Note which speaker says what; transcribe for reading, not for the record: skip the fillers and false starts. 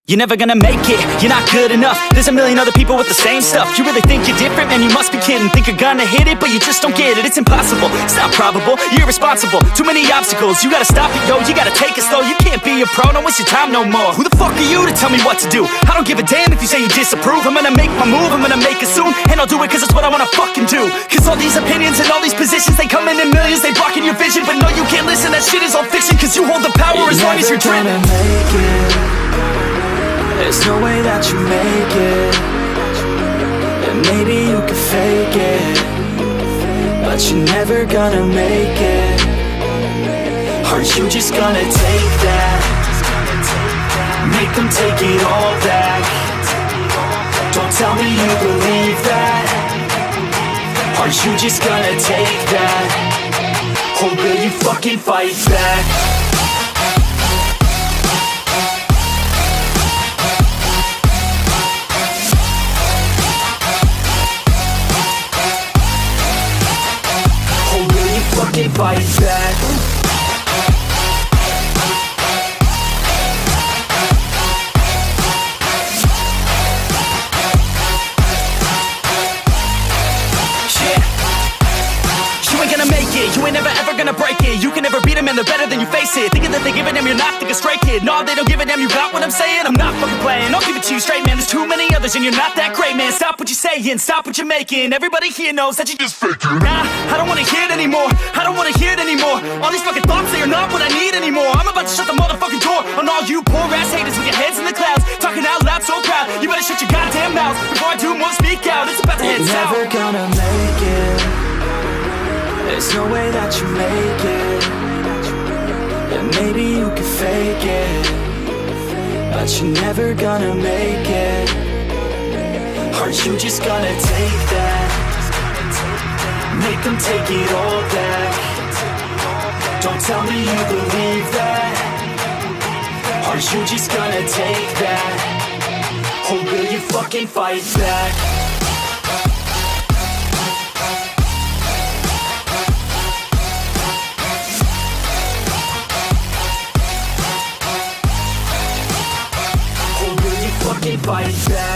Speaker 1: You're never gonna make it, you're not good enough. There's a million other people with the same stuff. You really think you're different? Man, you must be kidding. Think you're gonna hit it, but you just don't get it. It's impossible, it's not probable, you're irresponsible. Too many obstacles, you gotta stop it, yo. You gotta take it slow, you can't be a pro. Don't waste your time no more. Who the fuck are you to tell me what to do? I don't give a damn if you say you disapprove. I'm gonna make my move, I'm gonna make it soon. And I'll do it cause it's what I wanna fucking do. Cause all these opinions and all these positions, they come in millions, they blocking your vision. But no, you can't listen, that shit is all fiction. Cause you hold the power as long as you're dreaming.
Speaker 2: There's no way that you make it. And maybe you can fake it, but you're never gonna make it. Aren't you just gonna take that? Make them take it all back. Don't tell me you believe that. Aren't you just gonna take that? Or will you fucking fight back? Fight back. You ain't gonna make it, you ain't never ever gonna break it. You can never beat them and they're better than you face it. Thinking that they give a damn, you're not, think a straight kid. No, they don't give a damn, you got what I'm saying? I'm not fucking playing, I'll give it to you straight, man. There's too many others and you're not that great, man. Stop what you're saying, stop what you're making. Everybody here knows that you just faking. Nah, I don't wanna hear it anymore, I don't wanna hear it anymore. All these fucking thoughts, they are not what I need anymore. I'm about to shut the motherfucking door on all you poor ass haters with your heads in the clouds, talking out loud so proud. You better shut your goddamn mouth before I do more speak out. It's about to head south. You're never gonna make it. There's no way that you make it. And maybe you can fake it, but you're never gonna make it. Aren't you just gonna take that? Make them take it all back. Don't tell me you believe that. Aren't you just gonna take that? Or will you fucking fight back? Fight back.